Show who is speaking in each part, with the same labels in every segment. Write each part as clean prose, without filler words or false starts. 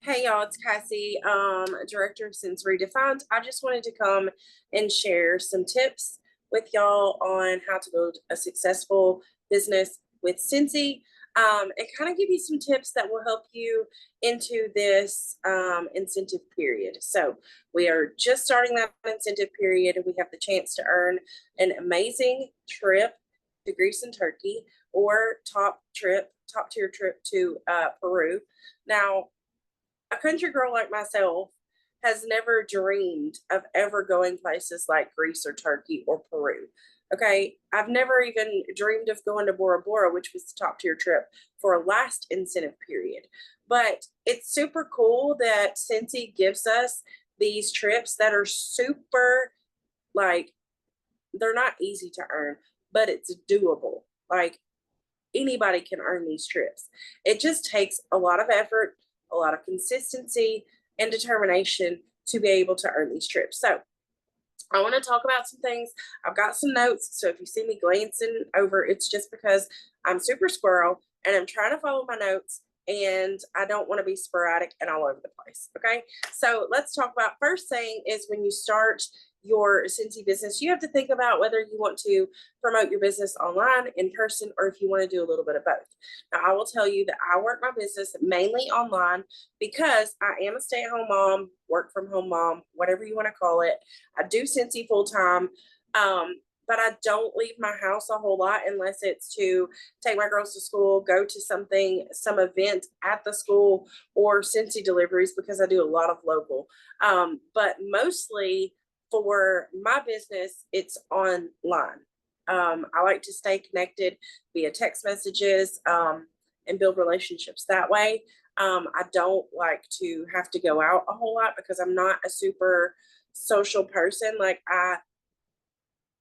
Speaker 1: Hey y'all, it's Cassie, Director of Sensory Defined. I just wanted to come and share some tips with y'all on how to build a successful business with Scentsy, and kind of give you some tips that will help you into this incentive period. So we are just starting that incentive period, and we have the chance to earn an amazing trip to Greece and Turkey, or top tier trip to Peru. Now, a country girl like myself has never dreamed of ever going places like Greece or Turkey or Peru. Okay, I've never even dreamed of going to Bora Bora, which was the top tier trip for a last incentive period. But it's super cool that Cincy gives us these trips that are super, like, they're not easy to earn, but it's doable. Like, anybody can earn these trips. It just takes a lot of effort, a lot of consistency, and determination to be able to earn these trips. So, I want to talk about some things. I've got some notes. So, if you see me glancing over, it's just because I'm super squirrel and I'm trying to follow my notes, and I don't want to be sporadic and all over the place. Okay. So, let's talk about first thing is when you start your Cincy business, you have to think about whether you want to promote your business online, in person, or if you want to do a little bit of both. Now, I will tell you that I work my business mainly online because I am a stay-at-home mom, work from home mom, whatever you want to call it. I do Cincy full time. But I don't leave my house a whole lot unless it's to take my girls to school, go to some event at the school, or Cincy deliveries because I do a lot of local. But mostly for my business, it's online. I like to stay connected via text messages, and build relationships that way. I don't like to have to go out a whole lot because I'm not a super social person.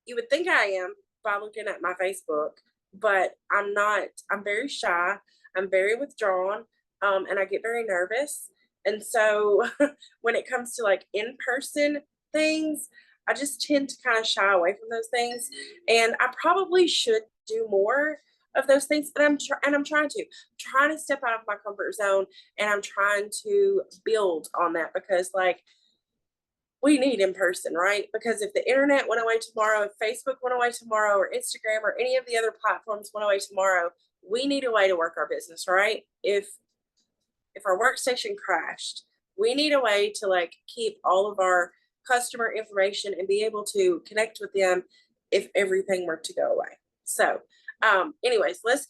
Speaker 1: You would think I am by looking at my Facebook, but I'm not. I'm very shy. I'm very withdrawn, and I get very nervous. And so when it comes to like in person things, I just tend to kind of shy away from those things. And I probably should do more of those things, and I'm trying to step out of my comfort zone, and I'm trying to build on that because like we need in person, right? Because if the internet went away tomorrow, if Facebook went away tomorrow, or Instagram, or any of the other platforms went away tomorrow, we need a way to work our business, right? If our workstation crashed, we need a way to like keep all of our customer information and be able to connect with them if everything were to go away. So, anyways, let's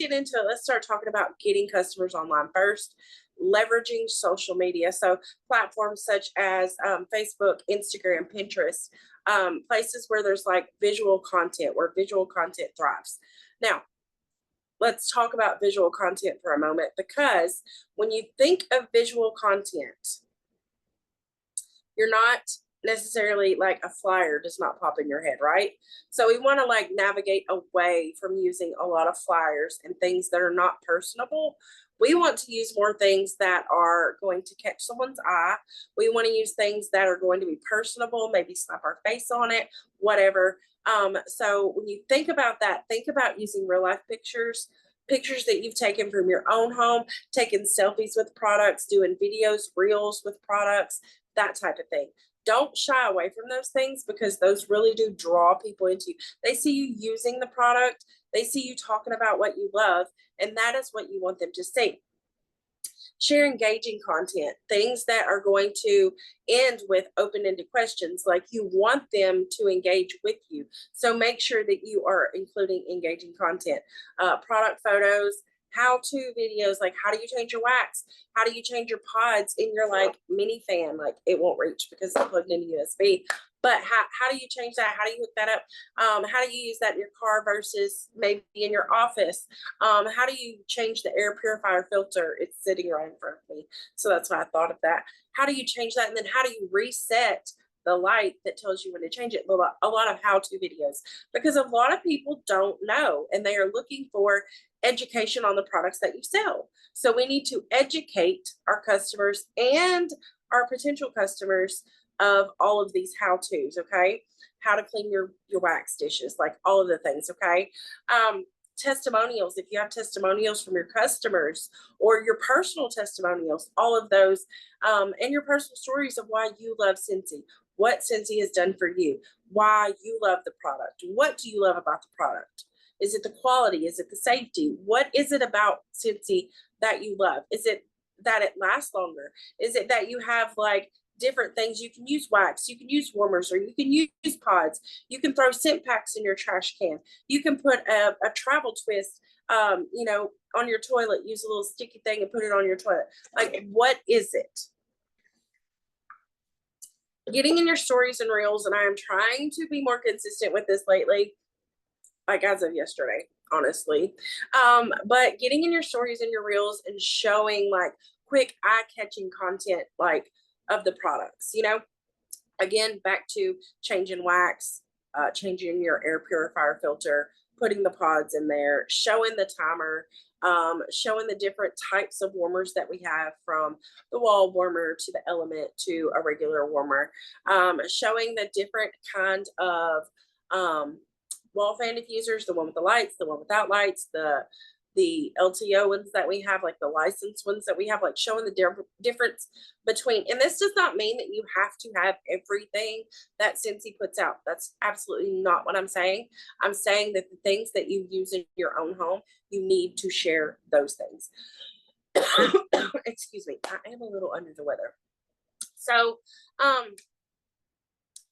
Speaker 1: start talking about getting customers online first, leveraging social media. So, platforms such as Facebook, Instagram, Pinterest, places where there's like visual content, where visual content thrives. Now, let's talk about visual content for a moment because when you think of visual content, you're not necessarily like a flyer does not pop in your head, right? So we want to like navigate away from using a lot of flyers and things that are not personable. We want to use more things that are going to catch someone's eye. We want to use things that are going to be personable, maybe slap our face on it, whatever. So when you think about that, think about using real life pictures that you've taken from your own home, taking selfies with products, doing videos, reels with products, that type of thing. Don't shy away from those things because those really do draw people into you. They see you using the product, they see you talking about what you love, and that is what you want them to see. Share engaging content, things that are going to end with open-ended questions, like you want them to engage with you. So make sure that you are including engaging content, product photos, how-to videos, like how do you change your wax? How do you change your pods in your like mini fan? Like it won't reach because it's plugged into USB. But how do you change that? How do you hook that up? How do you use that in your car versus maybe in your office? How do you change the air purifier filter? It's sitting right in front of me. So that's why I thought of that. How do you change that? And then how do you reset the light that tells you when to change it? A lot of how-to videos, because a lot of people don't know and they are looking for education on the products that you sell. So we need to educate our customers and our potential customers of all of these how-tos, okay? How to clean your wax dishes, like all of the things, okay? testimonials, if you have testimonials from your customers or your personal testimonials, all of those, and your personal stories of why you love Scentsy, what Scentsy has done for you, why you love the product. What do you love about the product? Is it the quality? Is it the safety? What is it about Scentsy that you love? Is it that it lasts longer? Is it that you have like different things? You can use wax, you can use warmers, or you can use pods. You can throw scent packs in your trash can. You can put a travel twist, you know, on your toilet, use a little sticky thing and put it on your toilet. Like, what is it? Getting in your stories and reels, and I am trying to be more consistent with this lately, like as of yesterday, honestly. But getting in your stories and your reels and showing like quick eye-catching content like of the products, you know, again, back to changing wax, changing your air purifier filter, putting the pods in there, showing the timer, showing the different types of warmers that we have, from the wall warmer to the element to a regular warmer, showing the different kind of wall fan diffusers, the one with the lights, the one without lights, the LTO ones that we have, like the licensed ones that we have, like showing the difference between, and this does not mean that you have to have everything that Scentsy puts out. That's absolutely not what I'm saying. I'm saying that the things that you use in your own home, you need to share those things. Excuse me, I am a little under the weather. So,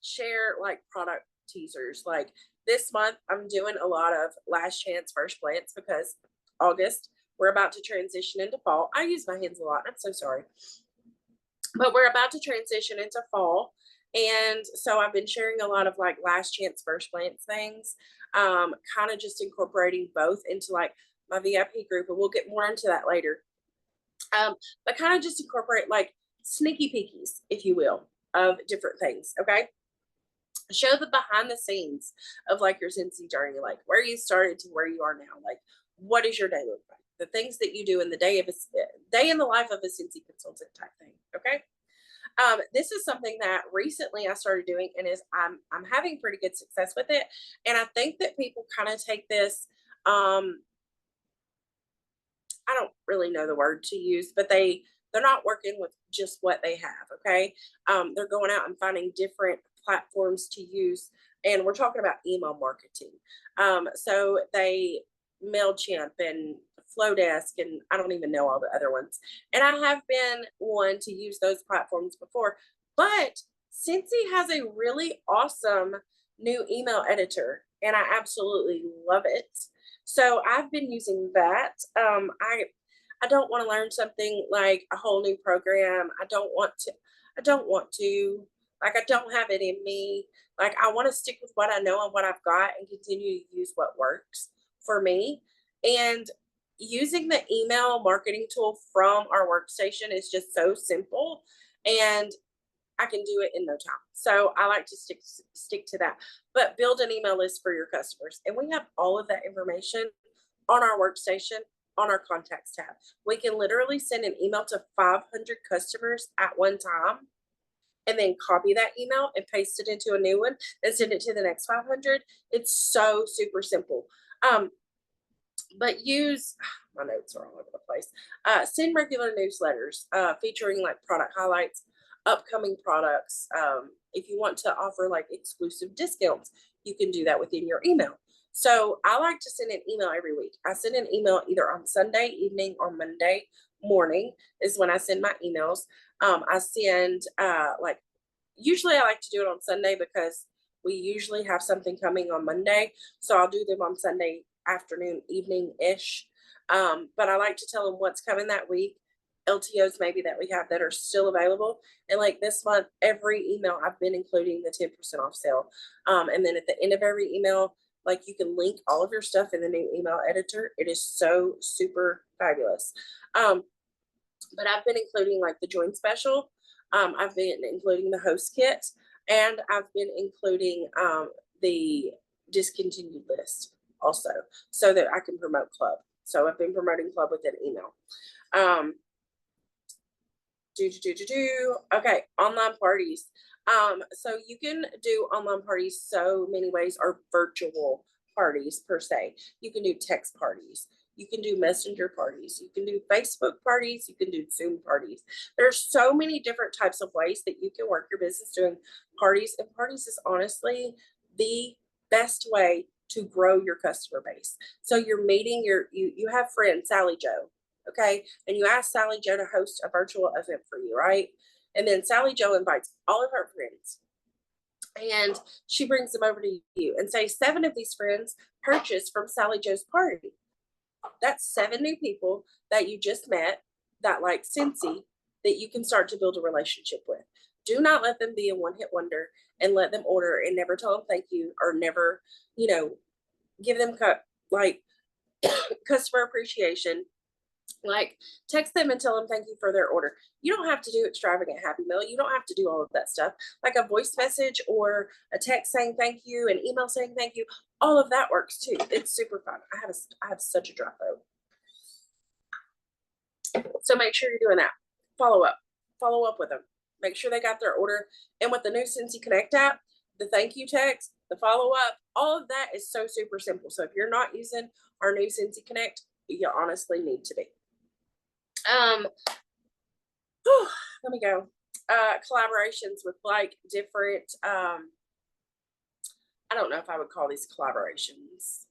Speaker 1: share like product teasers. Like this month, I'm doing a lot of last chance, first glance, because August, we're about to transition into fall. I use my hands a lot. I'm so sorry. But we're about to transition into fall. And so I've been sharing a lot of like last chance, first glance things, kind of just incorporating both into like my VIP group. And we'll get more into that later. But kind of just incorporate like sneaky peekies, if you will, of different things. Okay. Show the behind the scenes of like your Scentsy journey, like where you started to where you are now. Like, what does your day look like? The things that you do in the day of a day in the life of a Scentsy consultant type thing. Okay. This is something that recently I started doing, and I'm having pretty good success with it. And I think that people kind of take this, I don't really know the word to use, but they're not working with just what they have. Okay. They're going out and finding different platforms to use. And we're talking about email marketing. So they MailChimp and Flowdesk, and I don't even know all the other ones. And I have been one to use those platforms before, but Scentsy has a really awesome new email editor, and I absolutely love it. So I've been using that. I don't want to learn something like a whole new program. I don't want to. Like, I don't have it in me. Like, I want to stick with what I know and what I've got and continue to use what works for me. And using the email marketing tool from our workstation is just so simple, and I can do it in no time. So I like to stick to that. But build an email list for your customers. And we have all of that information on our workstation on our contacts tab. We can literally send an email to 500 customers at one time, and then copy that email and paste it into a new one and send it to the next 500. It's so super simple. But use, my notes are all over the place. Send regular newsletters featuring like product highlights, upcoming products. If you want to offer like exclusive discounts, you can do that within your email. So I like to send an email every week. I send an email either on Sunday evening or Monday morning is when I send my emails. I send like, usually I like to do it on Sunday because we usually have something coming on Monday. So I'll do them on Sunday afternoon, evening-ish. But I like to tell them what's coming that week, LTOs maybe that we have that are still available. And like this month, every email I've been including the 10% off sale. And then at the end of every email, like you can link all of your stuff in the new email editor. It is so super fabulous. But I've been including like the join special. I've been including the host kit, and I've been including the discontinued list also, so that I can promote club. So I've been promoting club with an email. Okay, online parties. So you can do online parties so many ways, or virtual parties per se. You can do text parties. You can do messenger parties. You can do Facebook parties. You can do Zoom parties. There's so many different types of ways that you can work your business doing parties. And parties is honestly the best way to grow your customer base. So you're meeting you have friend Sally Joe, okay? And you ask Sally Joe to host a virtual event for you, right? And then Sally Joe invites all of her friends and she brings them over to you, and say 7 of these friends purchased from Sally Joe's party. That's 7 new people that you just met that like Scentsy that you can start to build a relationship with. Do not let them be a one-hit wonder and let them order and never tell them thank you, or never, give them like customer appreciation. Like, text them and tell them thank you for their order. You don't have to do extravagant Happy Meal. You don't have to do all of that stuff. Like a voice message or a text saying thank you, an email saying thank you. All of that works too. It's super fun. I have such a dry throat. So make sure you're doing that. Follow up with them. Make sure they got their order. And with the new Scentsy Connect app, the thank you text, the follow up, all of that is so super simple. So if you're not using our new Scentsy Connect, you honestly need to be. Let me go. Collaborations with like different, I don't know if I would call these collaborations.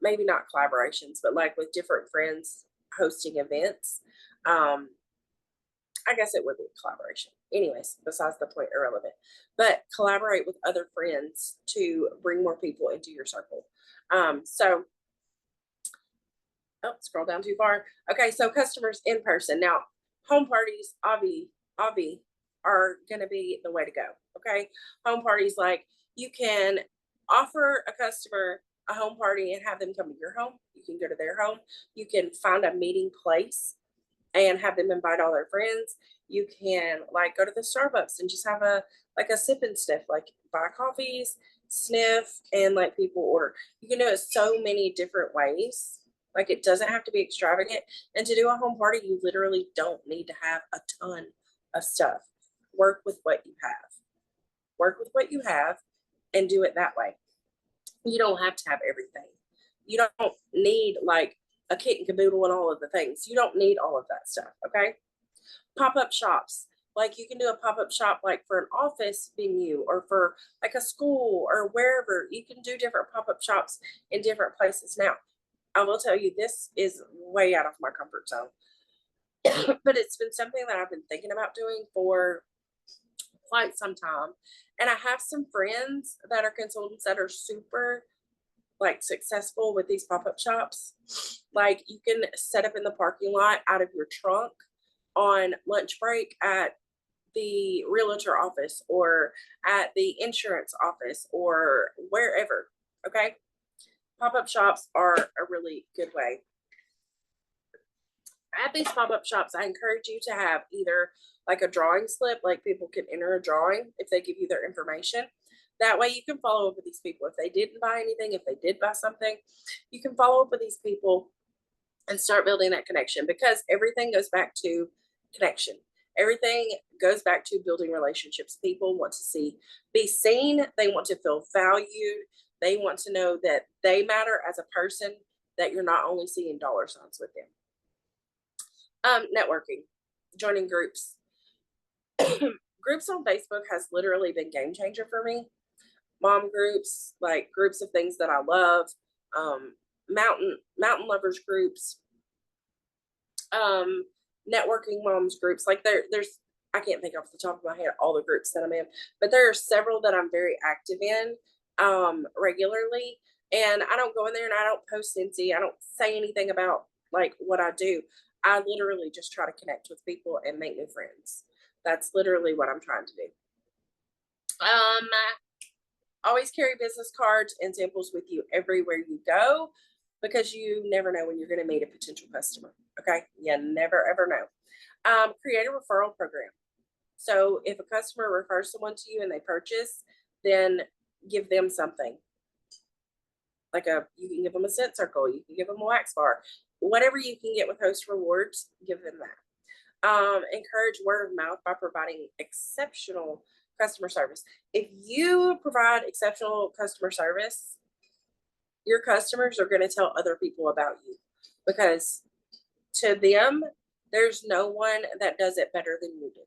Speaker 1: Maybe not collaborations, but like with different friends hosting events. I guess it would be a collaboration. Anyways, besides the point, irrelevant. But collaborate with other friends to bring more people into your circle. Scroll down too far. Okay, so customers in person. Now, home parties, obvi, are going to be the way to go. Okay, home parties, like you can offer a customer a home party and have them come to your home. You can go to their home. You can find a meeting place and have them invite all their friends. You can like go to the Starbucks and just have a sip and sniff, like buy coffees, sniff, and like people order. You can do it so many different ways. Like, it doesn't have to be extravagant. And to do a home party, you literally don't need to have a ton of stuff. Work with what you have. Work with what you have and do it that way. You don't have to have everything. You don't need like a kit and caboodle and all of the things. You don't need all of that stuff, okay? Pop-up shops. Like, you can do a pop-up shop like for an office venue or for like a school or wherever. You can do different pop-up shops in different places. Now, I will tell you, this is way out of my comfort zone, but it's been something that I've been thinking about doing for quite some time. And I have some friends that are consultants that are super like successful with these pop-up shops. Like, you can set up in the parking lot out of your trunk on lunch break at the realtor office or at the insurance office or wherever. Okay. Pop-up shops are a really good way. At these pop-up shops, I encourage you to have either like a drawing slip, like people can enter a drawing if they give you their information. That way you can follow up with these people. If they didn't buy anything, if they did buy something, you can follow up with these people and start building that connection, because everything goes back to connection. Everything goes back to building relationships. People want to be seen. They want to feel valued. They want to know that they matter as a person, that you're not only seeing dollar signs with them. Networking, joining groups. Groups on Facebook has literally been game changer for me. Mom groups, like groups of things that I love. Mountain lovers groups. Networking moms groups. Like there's I can't think off the top of my head all the groups that I'm in, but there are several that I'm very active in regularly. And I don't go in there and I don't post Scentsy. I don't say anything about like what I do. I literally just try to connect with people and make new friends. That's literally what I'm trying to do. Always carry business cards and samples with you everywhere you go, because you never know when you're going to meet a potential customer. Okay. You never, ever know. Create a referral program. So if a customer refers someone to you and they purchase, then give them something. Like you can give them a scent circle. You can give them a wax bar. Whatever you can get with Host Rewards, give them that. Encourage word of mouth by providing exceptional customer service. If you provide exceptional customer service, your customers are going to tell other people about you, because to them, there's no one that does it better than you do.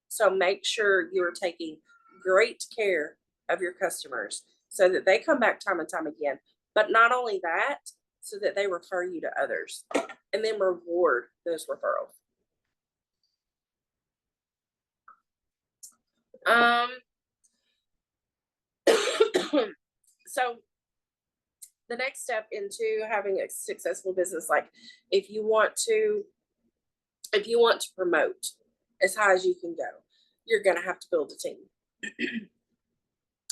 Speaker 1: So make sure you're taking great care of your customers so that they come back time and time again. But not only that, so that they refer you to others and then reward those referrals. So the next step into having a successful business, like if you want to promote as high as you can go, you're going to have to build a team.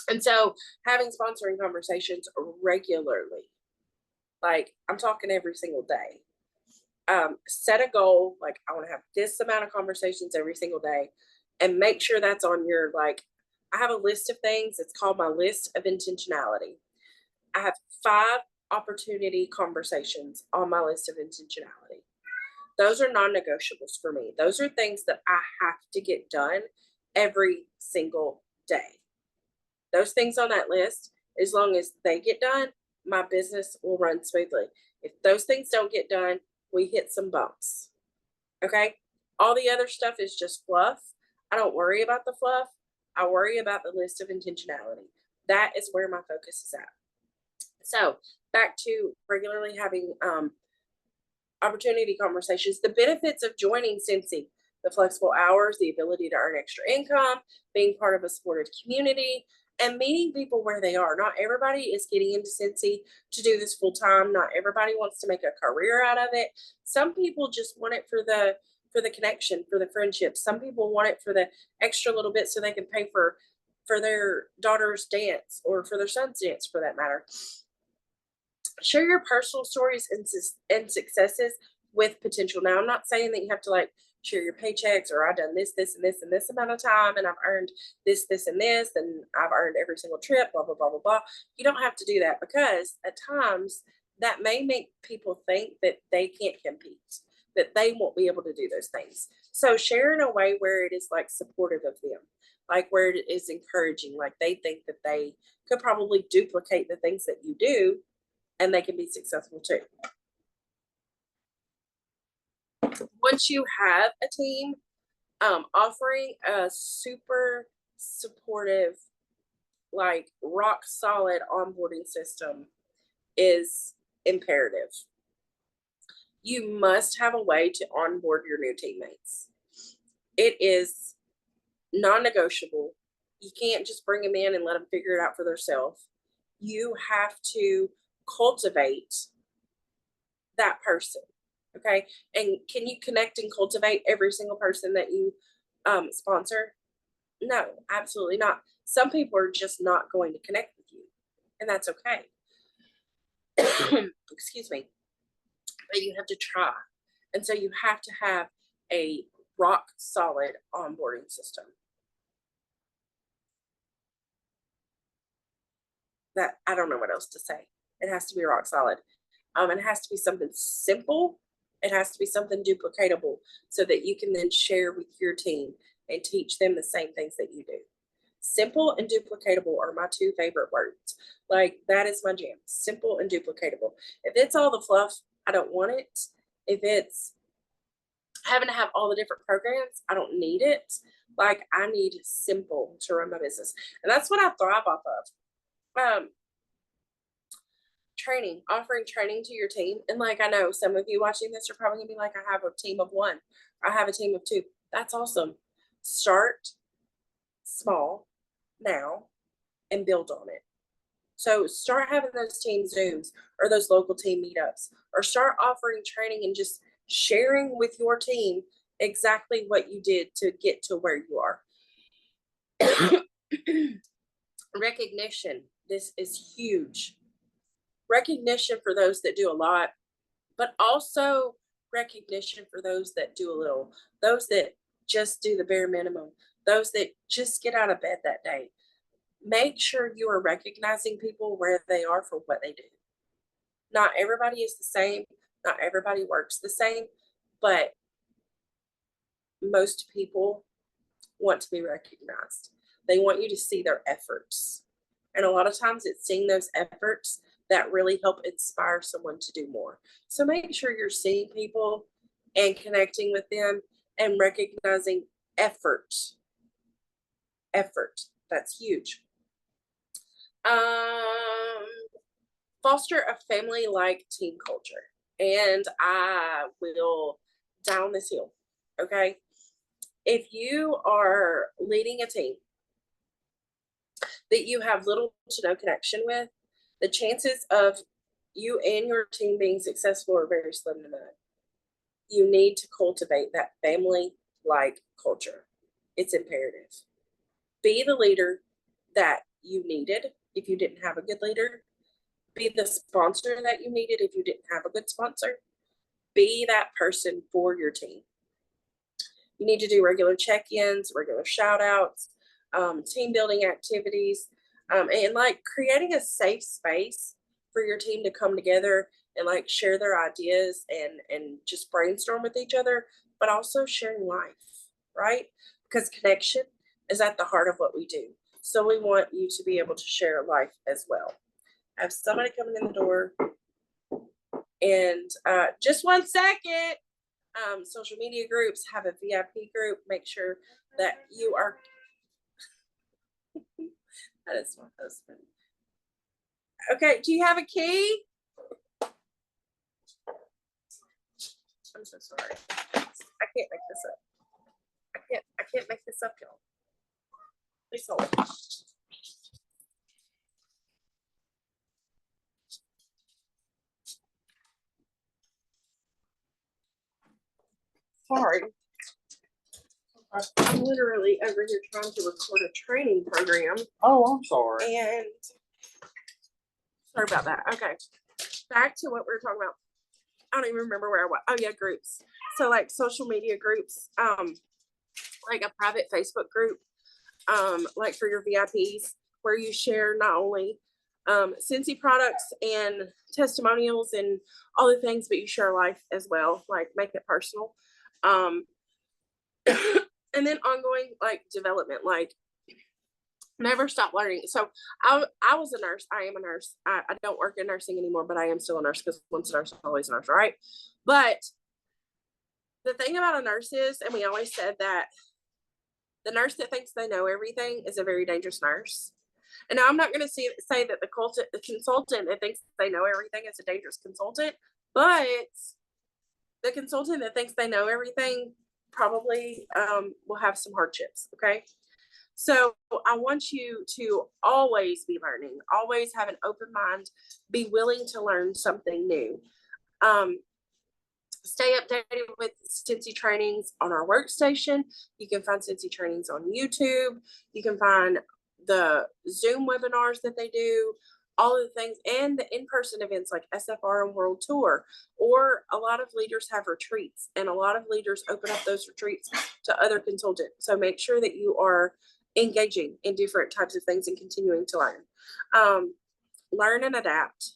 Speaker 1: And so having sponsoring conversations regularly, like I'm talking every single day. Set a goal, like I want to have this amount of conversations every single day, and make sure that's on your, like, I have a list of things. It's called my list of intentionality. I have 5 opportunity conversations on my list of intentionality. Those are non-negotiables for me. Those are things that I have to get done every single day. Those things on that list, as long as they get done, my business will run smoothly. If those things don't get done, we hit some bumps. Okay? All the other stuff is just fluff. I don't worry about the fluff. I worry about the list of intentionality. That is where my focus is at. So back to regularly having opportunity conversations. The benefits of joining Scentsy: the flexible hours, the ability to earn extra income, being part of a supportive community, and meeting people where they are. Not everybody is getting into Scentsy to do this full time. Not everybody wants to make a career out of it. Some people just want it for the connection, for the friendship. Some people want it for the extra little bit so they can pay for their daughter's dance, or for their son's dance for that matter. Share your personal stories and successes with potential. Now, I'm not saying that you have to like share your paychecks, or I've done this, this, and this, and this amount of time, and I've earned this, this, and this, and I've earned every single trip, blah, blah, blah, blah, blah. You don't have to do that, because at times that may make people think that they can't compete, that they won't be able to do those things. So share in a way where it is like supportive of them, like where it is encouraging, like they think that they could probably duplicate the things that you do, and they can be successful too. Once you have a team, offering a super supportive, like rock solid onboarding system is imperative. You must have a way to onboard your new teammates. It is non-negotiable. You can't just bring them in and let them figure it out for themselves. You have to cultivate that person. Okay. And can you connect and cultivate every single person that you sponsor? No, absolutely not. Some people are just not going to connect with you, and that's okay. Excuse me. But you have to try. And so you have to have a rock solid onboarding system. That, I don't know what else to say. It has to be rock solid. It has to be something simple. It has to be something duplicatable, so that you can then share with your team and teach them the same things that you do. Simple and duplicatable are my 2 favorite words. Like, that is my jam. Simple and duplicatable. If it's all the fluff, I don't want it. If it's having to have all the different programs, I don't need it. Like, I need simple to run my business. And that's what I thrive off of. Training, offering training to your team. And like, I know some of you watching this are probably gonna be like, I have a team of 1, I have a team of 2. That's awesome. Start small now and build on it. So start having those team Zooms, or those local team meetups, or start offering training and just sharing with your team exactly what you did to get to where you are. Recognition. This is huge. Recognition for those that do a lot, but also recognition for those that do a little, those that just do the bare minimum, those that just get out of bed that day. Make sure you are recognizing people where they are for what they do. Not everybody is the same. Not everybody works the same, but most people want to be recognized. They want you to see their efforts. And a lot of times it's seeing those efforts that really help inspire someone to do more. So make sure you're seeing people and connecting with them and recognizing effort. Effort. That's huge. Foster a family-like team culture. And I will down this hill. Okay. If you are leading a team that you have little to no connection with, the chances of you and your team being successful are very slim to none. You need to cultivate that family-like culture. It's imperative. Be the leader that you needed if you didn't have a good leader. Be the sponsor that you needed if you didn't have a good sponsor. Be that person for your team. You need to do regular check-ins, regular shout-outs, team building activities, and like creating a safe space for your team to come together and like share their ideas and just brainstorm with each other, but also sharing life, right? Because connection is at the heart of what we do. So we want you to be able to share life as well. I have somebody coming in the door. And just 1 second. Social media groups have a VIP group. Make sure that you are. That is my husband. Okay, do you have a key? I'm so sorry. I can't make this up. I can't make this up, y'all. Please hold. Sorry. I'm literally over here trying to record a training program.
Speaker 2: Oh, I'm sorry.
Speaker 1: And sorry about that. Okay. Back to what we were talking about. I don't even remember where I was. Oh yeah, groups. So like social media groups, like a private Facebook group, like for your VIPs, where you share not only Scentsy products and testimonials and all the things, but you share life as well, like make it personal. And then ongoing like development, like never stop learning. So I was a nurse. I am a nurse. I don't work in nursing anymore, but I am still a nurse because once a nurse, always a nurse, right? But the thing about a nurse is, and we always said that the nurse that thinks they know everything is a very dangerous nurse. And now I'm not going to say that the consultant that thinks they know everything is a dangerous consultant, but the consultant that thinks they know everything probably will have some hardships. Okay. So I want you to always be learning, always have an open mind, be willing to learn something new. Stay updated with Scentsy trainings on our workstation. You can find Scentsy trainings on YouTube. You can find the Zoom webinars that they do, all of the things, and the in-person events like SFR and World Tour. Or a lot of leaders have retreats, and a lot of leaders open up those retreats to other consultants. So make sure that you are engaging in different types of things and continuing to learn. Learn and adapt.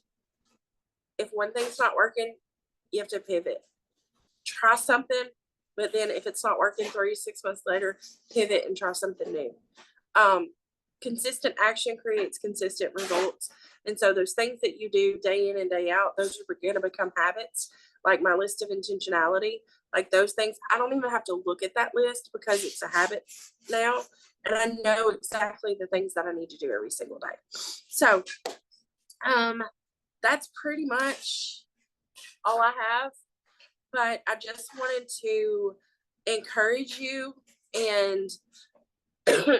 Speaker 1: If one thing's not working, you have to pivot. Try something, but then if it's not working 3 to 6 months later, pivot and try something new. Consistent action creates consistent results. And so those things that you do day in and day out, those are going to become habits. Like my list of intentionality, like those things, I don't even have to look at that list because it's a habit now. And I know exactly the things that I need to do every single day. So that's pretty much all I have. But I just wanted to encourage you and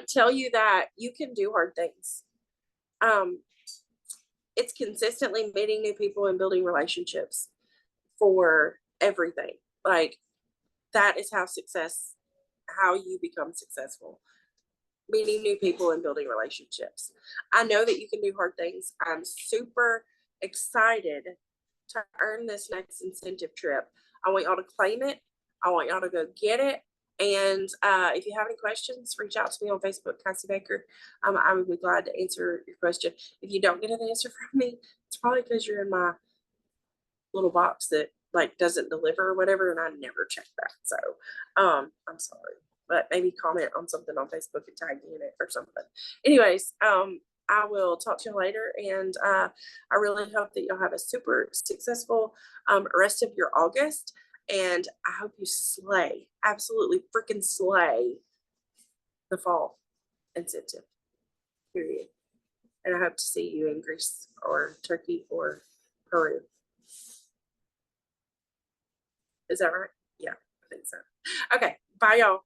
Speaker 1: tell you that you can do hard things. It's consistently meeting new people and building relationships for everything. Like that is how you become successful. Meeting new people and building relationships. I know that you can do hard things. I'm super excited to earn this next incentive trip. I want y'all to claim it. I want y'all to go get it. And if you have any questions, reach out to me on Facebook, Cassie Baker. I would be glad to answer your question. If you don't get an answer from me, it's probably because you're in my little box that like doesn't deliver or whatever, and I never check that. So I'm sorry. But maybe comment on something on Facebook and tag me in it or something. Anyways, I will talk to you later, and I really hope that you'll have a super successful rest of your August, and I hope you slay, absolutely freaking slay the fall incentive, period. And I hope to see you in Greece or Turkey or Peru. Is that right? Yeah, I think so. Okay, bye y'all.